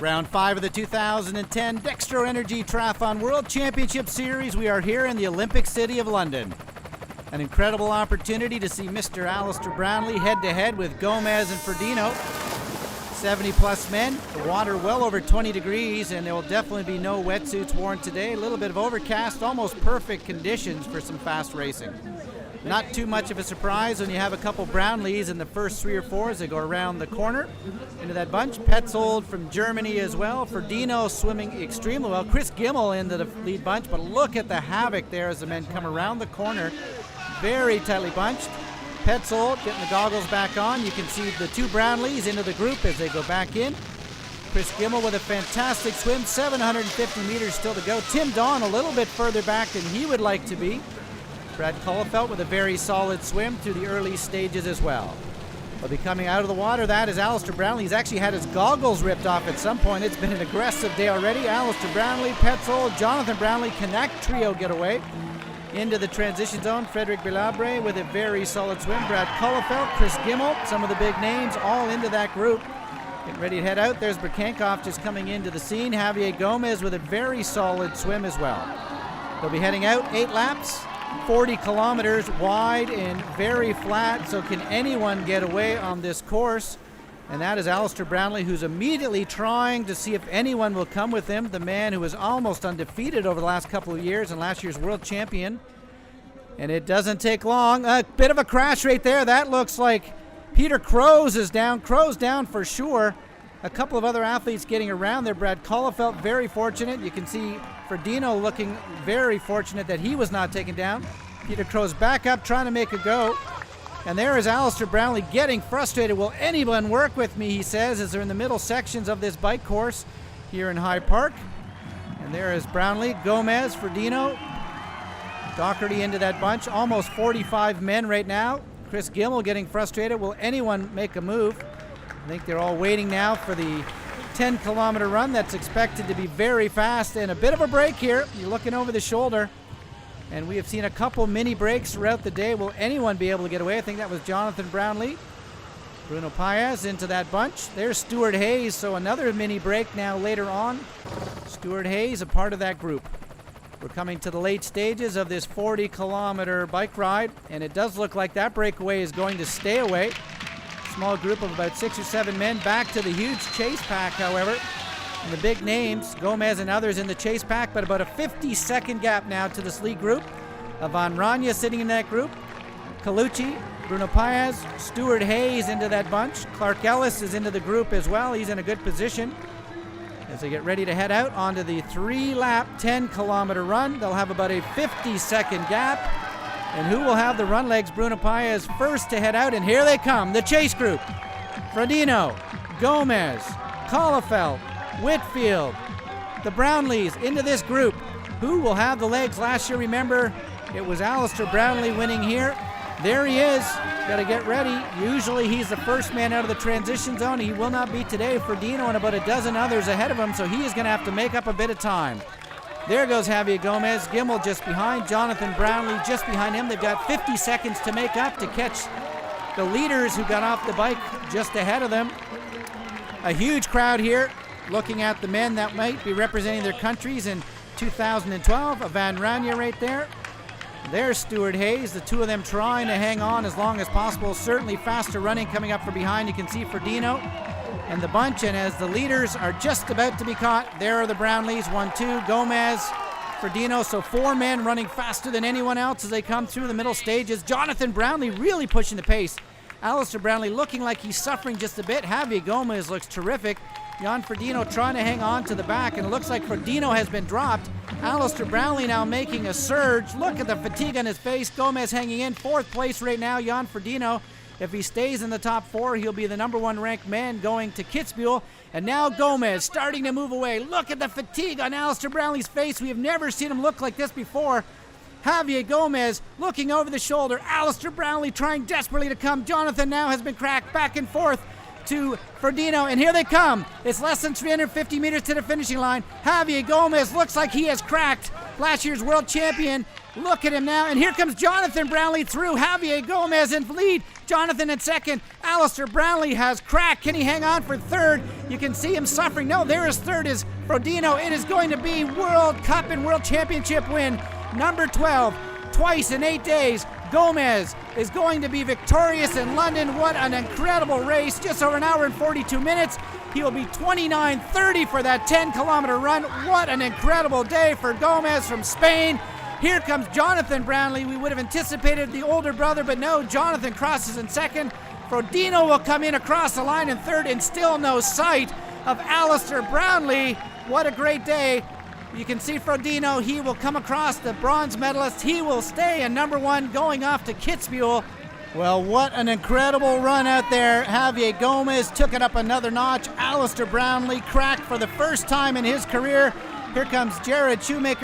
Round 5 of the 2010 Dextro Energy Triathlon World Championship Series. We are here in the Olympic city of London. An incredible opportunity to see Mr. Alistair Brownlee head-to-head with Gomez and Ferdinand. 70-plus men, the water well over 20 degrees, and there will definitely be no wetsuits worn today. A little bit of overcast, almost perfect conditions for some fast racing. Not too much of a surprise when you have a couple Brownlees in the first 3 or 4 as they go around the corner into that bunch. Petzold from Germany as well. Ferdinand swimming extremely well. Chris Gimmel into the lead bunch, but look at the havoc there as the men come around the corner. Very tightly bunched. Petzold getting the goggles back on. You can see the 2 Brownlees into the group as they go back in. Chris Gimmel with a fantastic swim, 750 meters still to go. Tim Don a little bit further back than he would like to be. Brad Kullefelt with a very solid swim through the early stages as well. He'll be coming out of the water. That is Alistair Brownlee. He's actually had his goggles ripped off at some point. It's been an aggressive day already. Alistair Brownlee, Petzold, Jonathan Brownlee, Connect trio getaway. Into the transition zone, Frederic Belabre with a very solid swim. Brad Kullefelt, Chris Gimmel, some of the big names all into that group. Getting ready to head out. There's Berkankov just coming into the scene. Javier Gomez with a very solid swim as well. They'll be heading out 8 laps. 40 kilometers wide and very flat, so can anyone get away on this course? And that is Alistair Brownlee, who's immediately trying to see if anyone will come with him, the man who was almost undefeated over the last couple of years and last year's world champion. And it doesn't take long. A bit of a crash right there. That looks like Peter Kroos is down. Kroos down for sure. A couple of other athletes getting around there. Brad Kullefelt very fortunate. You can see Ferdinand looking very fortunate that he was not taken down. Peter Kroos back up trying to make a go. And there is Alistair Brownlee getting frustrated. Will anyone work with me, he says, as they're in the middle sections of this bike course here in Hyde Park. And there is Brownlee, Gomez, Ferdinand, Doherty into that bunch. Almost 45 men right now. Chris Gimmel getting frustrated. Will anyone make a move? I think they're all waiting now for the 10-kilometer run that's expected to be very fast, and a bit of a break here. You're looking over the shoulder, and we have seen a couple mini breaks throughout the day. Will anyone be able to get away? I think that was Jonathan Brownlee. Bruno Paez into that bunch. There's Stuart Hayes, so another mini break now later on. Stuart Hayes, a part of that group. We're coming to the late stages of this 40-kilometer bike ride, and it does look like that breakaway is going to stay away. Small group of about 6 or 7 men back to the huge chase pack, however. And the big names, Gomez and others in the chase pack, but about a 50-second gap now to this lead group. Van Rania sitting in that group. Colucci, Bruno Paez, Stuart Hayes into that bunch. Clark Ellis is into the group as well. He's in a good position. As they get ready to head out onto the 3-lap, 10-kilometer run, they'll have about a 50-second gap. And who will have the run legs? Bruno Paez first to head out, and here they come, the chase group. Ferdinand, Gomez, Kullefelt, Whitfield, the Brownlees into this group. Who will have the legs? Last year, remember, it was Alistair Brownlee winning here. There he is. Got to get ready. Usually he's the first man out of the transition zone. He will not be today. Ferdinand and about a dozen others ahead of him, so he is going to have to make up a bit of time. There goes Javier Gomez. Gimmel just behind. Jonathan Brownlee just behind him. They've got 50 seconds to make up to catch the leaders who got off the bike just ahead of them. A huge crowd here looking at the men that might be representing their countries in 2012. A Van Rania right there. There's Stuart Hayes. The 2 of them trying to hang on as long as possible. Certainly faster running coming up from behind. You can see Ferdinand and the bunch, and as the leaders are just about to be caught, there are the Brownlees, 1, 2, Gomez, Ferdinand, so 4 men running faster than anyone else as they come through the middle stages. Jonathan Brownlee really pushing the pace. Alistair Brownlee looking like he's suffering just a bit. Javier Gomez looks terrific. Jan Ferdinand trying to hang on to the back, and it looks like Ferdinand has been dropped. Alistair Brownlee now making a surge. Look at the fatigue on his face. Gomez hanging in 4th place right now. Jan Ferdinand, if he stays in the top 4, he'll be the #1 ranked man going to Kitzbühel. And now Gomez starting to move away. Look at the fatigue on Alistair Brownlee's face. We have never seen him look like this before. Javier Gomez looking over the shoulder. Alistair Brownlee trying desperately to come. Jonathan now has been cracked back and forth to Ferdinand, and here they come. It's less than 350 meters to the finishing line. Javier Gomez looks like he has cracked. last year's world champion. Look at him now, and here comes Jonathan Brownlee through. Javier Gomez in lead. Jonathan in second. Alistair Brownlee has cracked. Can he hang on for third? You can see him suffering. No, there is third is Frodeno. It is going to be World Cup and World Championship win. Number 12, twice in 8 days. Gomez is going to be victorious in London. What an incredible race. Just over an hour and 42 minutes. He will be 29:30 for that 10-kilometer run. What an incredible day for Gomez from Spain. Here comes Jonathan Brownlee. We would have anticipated the older brother, but no, Jonathan crosses in second. Frodeno will come in across the line in third, and still no sight of Alistair Brownlee. What a great day. You can see Frodeno, he will come across the bronze medalist. He will stay in number 1 going off to Kitzbühel. Well, what an incredible run out there. Javier Gomez took it up another notch. Alistair Brownlee cracked for the first time in his career. Here comes Jared Shoemaker.